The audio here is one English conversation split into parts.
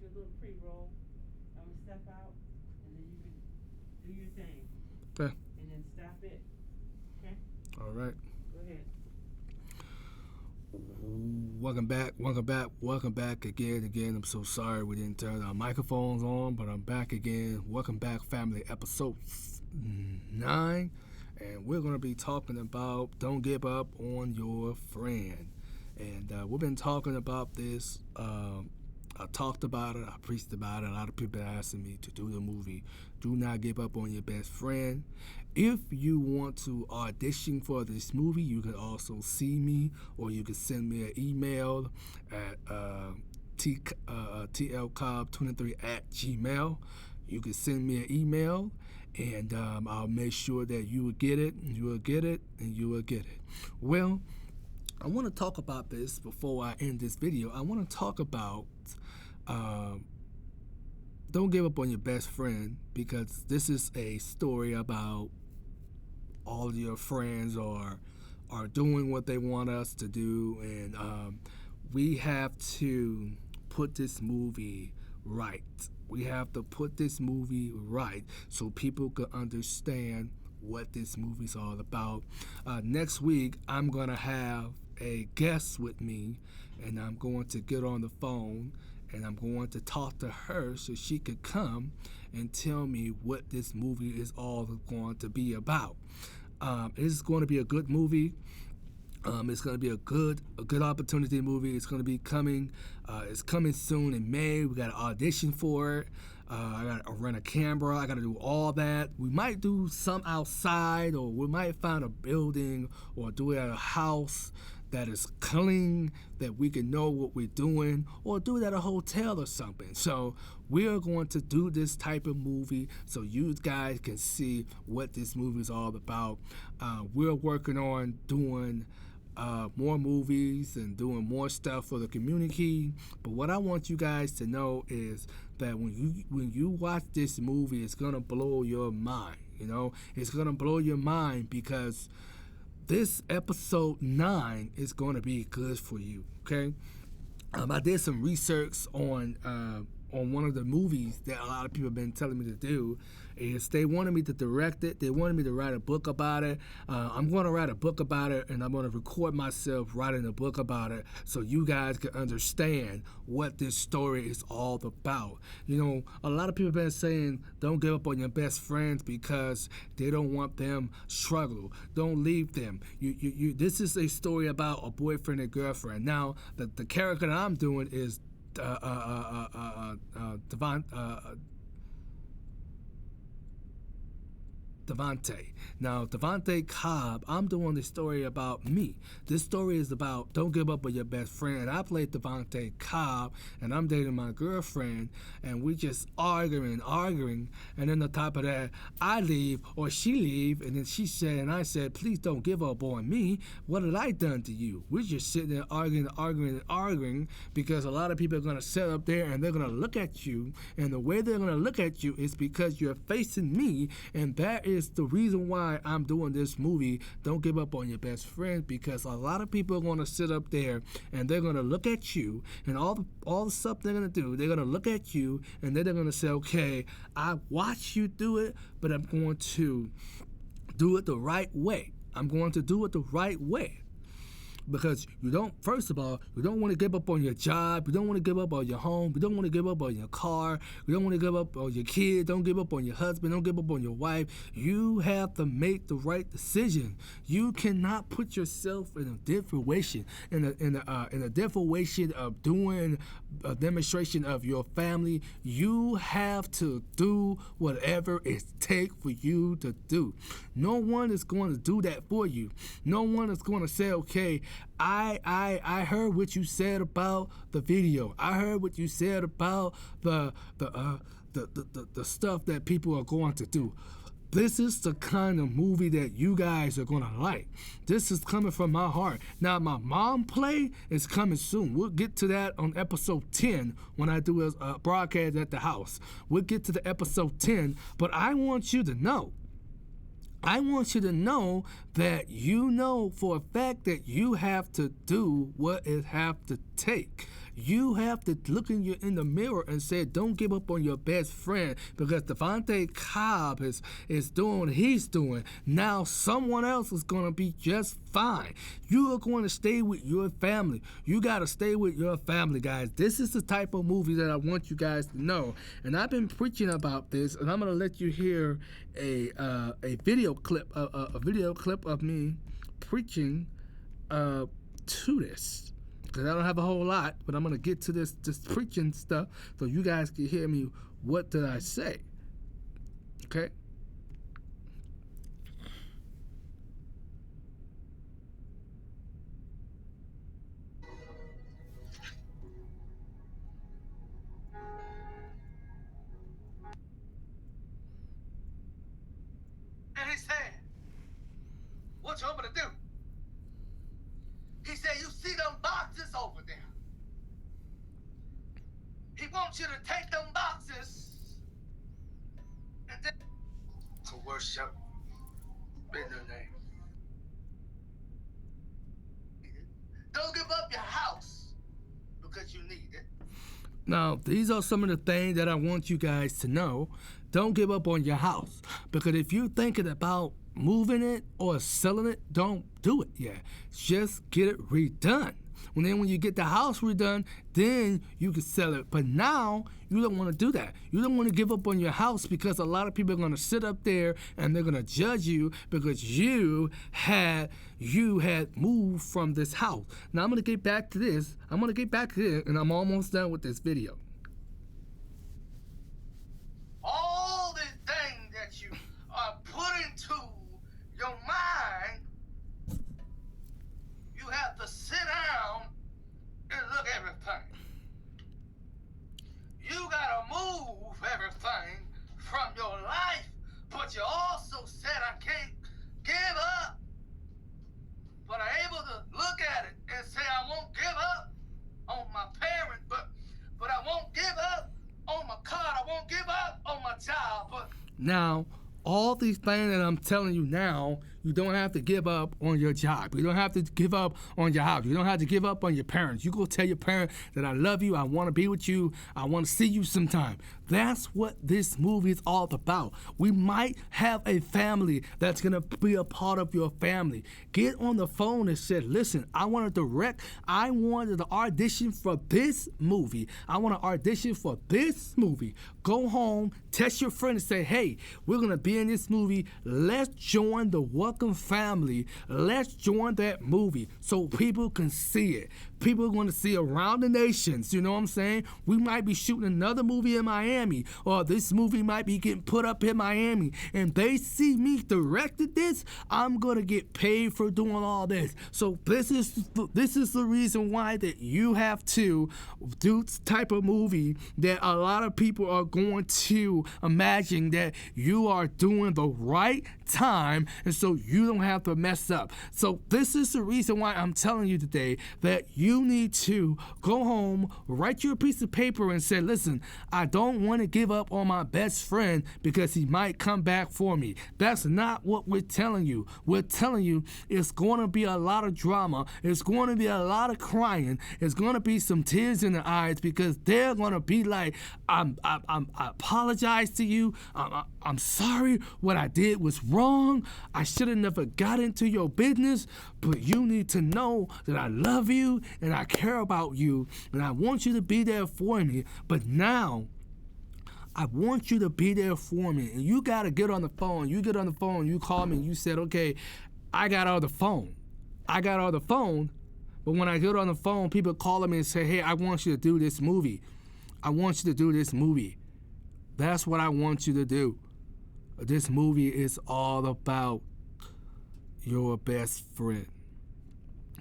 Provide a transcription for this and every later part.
your little pre-roll. I'm gonna step out, and then you can do your thing. Okay. And then stop it. Okay. All right. Go ahead. Welcome back again. I'm so sorry we didn't turn our microphones on, but I'm back again. Welcome back, Family Episode9. And we're going to be talking about Don't Give Up on Your Friend. And we've been talking about this. I talked about it. I preached about it. A lot of people are asking me to do the movie Do Not Give Up on Your Best Friend. If you want to audition for this movie, you can also see me, or you can send me an email at tlcobb23@gmail. You can send me an email, and I'll make sure that you will get it, and you will get it, and you will get it. Well, I want to talk about this before I end this video. I want to talk about don't give up on your best friend, because this is a story about all of your friends are doing what they want us to do, and we have to put this movie right. We have to put this movie right so people can understand what this movie's all about. Next week, I'm going to have a guest with me, and I'm going to get on the phone, and I'm going to talk to her so she could come and tell me what this movie is all going to be about. It's going to be a good movie. It's going to be a good opportunity movie. It's going to be coming. It's coming soon in May. We got to audition for it. I got to rent a camera. I got to do all that. We might do some outside, or we might find a building or do it at a house that is clean, that we can know what we're doing, or do it at a hotel or something. So we are going to do this type of movie so you guys can see what this movie is all about. We're working on doing more movies and doing more stuff for the community. But what I want you guys to know is that when you watch this movie, it's gonna blow your mind. You know, it's gonna blow your mind, because this episode 9 is going to be good for you, okay? I did some research on one of the movies that a lot of people have been telling me to do. Is they wanted me to direct it. They wanted me to write a book about it. I'm going to write a book about it, and I'm going to record myself writing a book about it so you guys can understand what this story is all about. You know, a lot of people have been saying don't give up on your best friends because they don't want them struggle. Don't leave them. This is a story about a boyfriend and girlfriend. Now, the character that I'm doing is Devontae. Now, Devontae Cobb, I'm doing the story about me. This story is about don't give up on your best friend. And I played Devontae Cobb, and I'm dating my girlfriend, and we just arguing. And then on top of that, I leave, or she leave, and then she said, and I said, please don't give up on me. What have I done to you? We're just sitting there arguing, because a lot of people are going to sit up there, and they're going to look at you, and the way they're going to look at you is because you're facing me, and that is the reason why I'm doing this movie, Don't Give Up on Your Best Friend, because a lot of people are going to sit up there and they're going to look at you, and all the stuff they're going to do, they're going to look at you, and then they're going to say, okay, I watch you do it, but I'm going to do it the right way. I'm going to do it the right way. Because first of all, you don't want to give up on your job. You don't want to give up on your home. You don't want to give up on your car. You don't want to give up on your kids. Don't give up on your husband. Don't give up on your wife. You have to make the right decision. You cannot put yourself in a deprivation, in a deprivation of doing a demonstration of your family. You have to do whatever it takes for you to do. No one is going to do that for you. No one is going to say, okay, I heard what you said about the video. I heard what you said about the stuff that people are going to do. This is the kind of movie that you guys are going to like. This is coming from my heart. Now, my mom play is coming soon. We'll get to that on episode 10 when I do a broadcast at the house. We'll get to the episode 10, but I want you to know that you know for a fact that you have to do what it have to take. You have to look in the mirror and say, don't give up on your best friend, because Devontae Cobb is doing what he's doing. Now someone else is going to be just fine. You are going to stay with your family. You got to stay with your family, guys. This is the type of movie that I want you guys to know. And I've been preaching about this, and I'm going to let you hear a video clip of me preaching to this, because I don't have a whole lot, but I'm going to get to this preaching stuff so you guys can hear me. What did I say? Okay? And he said, what you want me to do? He said, you see them boxes over there? He wants you to take them boxes and then to worship in the name. Don't give up your house because you need it. Now, these are some of the things that I want you guys to know. Don't give up on your house, because if you're thinking about moving it or selling it, don't do it yet. Just get it redone. And then when you get the house redone, then you can sell it. But now, you don't want to do that. You don't want to give up on your house, because a lot of people are going to sit up there and they're going to judge you because you had moved from this house. Now, I'm going to get back to this. And I'm almost done with this video. All the things that you are putting to your mind, you have to sit down and look at everything. You gotta move everything from your life, but you also said, I can't give up. But I'm able to look at it and say, I won't give up on my parent, but I won't give up on my car. I won't give up on my job. But now, all these things that I'm telling you now, you don't have to give up on your job. You don't have to give up on your house. You don't have to give up on your parents. You go tell your parent that I love you, I want to be with you, I want to see you sometime. That's what this movie is all about. We might have a family that's going to be a part of your family. Get on the phone and say, listen, I wanted to audition for this movie. I want to audition for this movie. Go home, text your friend and say, hey, we're going to be in this movie. Let's join the Welcome family. Let's join that movie so people can see it. People are going to see around the nations. You know what I'm saying? We might be shooting another movie in Miami, or this movie might be getting put up in Miami, and they see me directed this. I'm going to get paid for doing all this. So this is the reason why that you have to do this type of movie that a lot of people are going to imagine that you are doing the right time, and so you don't have to mess up. So this is the reason why I'm telling you today that you need to go home, write you a piece of paper and say, listen, I don't want to give up on my best friend because he might come back for me. That's not what we're telling you. We're telling you it's going to be a lot of drama. It's going to be a lot of crying. It's going to be some tears in the eyes, because they're going to be like, I apologize to you. I'm sorry. What I did was wrong. I should have never got into your business, but you need to know that I love you and I care about you and I want you to be there for me. But now I want you to be there for me, and you got to get on the phone. You get on the phone, you call me, and you said, okay, I got all the phone. But when I get on the phone, people call me and say, hey, I want you to do this movie. That's what I want you to do. This movie is all about your best friend.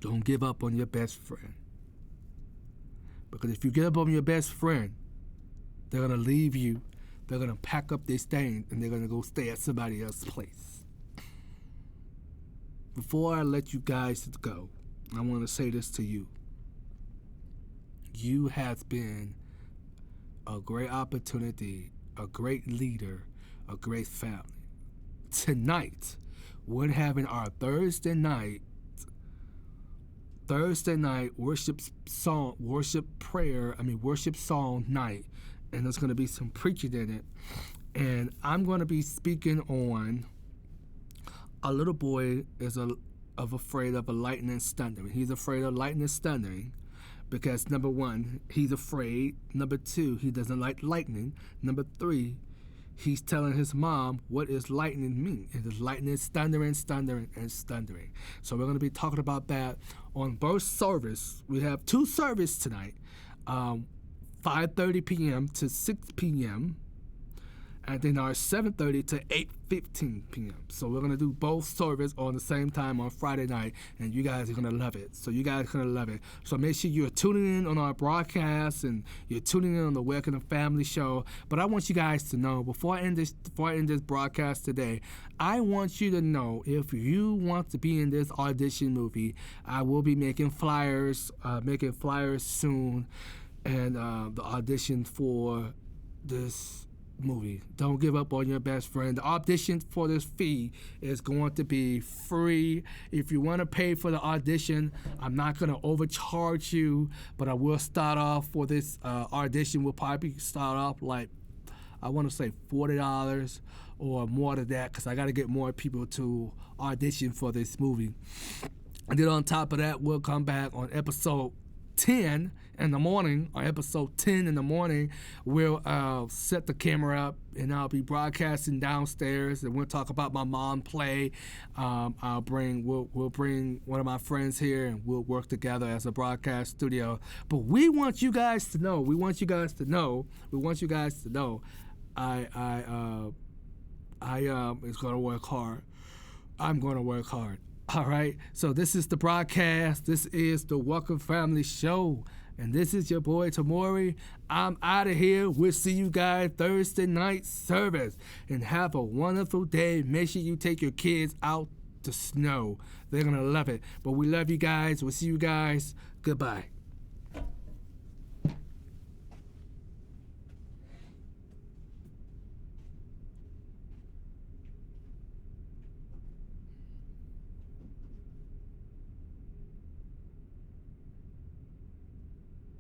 Don't give up on your best friend. Because if you give up on your best friend, they're going to leave you. They're going to pack up this thing and they're going to go stay at somebody else's place. Before I let you guys go, I want to say this to you. You have been a great opportunity, a great leader, a great family. Tonight, we're having our Thursday night Thursday night worship song night, and there's going to be some preaching in it. And I'm going to be speaking on a little boy is afraid of a lightning thundering. He's afraid of lightning thundering because, number one, he's afraid. Number two, he doesn't like lightning. Number three, he's telling his mom what is lightning mean. It is lightning thundering. So we're going to be talking about that on both service. We have two services tonight, 5:30 p.m. to 6 p.m. and then our 7:30 to 8:15 p.m. So we're going to do both services on the same time on Friday night, and you guys are going to love it. So make sure you're tuning in on our broadcast and you're tuning in on the Welcome to Family show. But I want you guys to know, before I end this broadcast today, I want you to know, if you want to be in this audition movie, I will be making flyers soon, and the audition for this movie. Don't give up on your best friend. The audition for this fee is going to be free. If you want to pay for the audition, I'm not going to overcharge you, but I will start off for this audition. We'll probably start off like, I want to say $40 or more than that, because I got to get more people to audition for this movie. And then on top of that, we'll come back on episode 10 in the morning, or episode 10 in the morning. We'll set the camera up, and I'll be broadcasting downstairs, and we'll talk about my mom play. We'll bring one of my friends here, and we'll work together as a broadcast studio. But we want you guys to know. I is going to work hard. I'm going to work hard. All right, so this is the broadcast. This is the Welcome Family Show, and this is your boy Tamori. I'm out of here. We'll see you guys Thursday night service, and have a wonderful day. Make sure you take your kids out to snow. They're gonna love it. But we love you guys. We'll see you guys. Goodbye.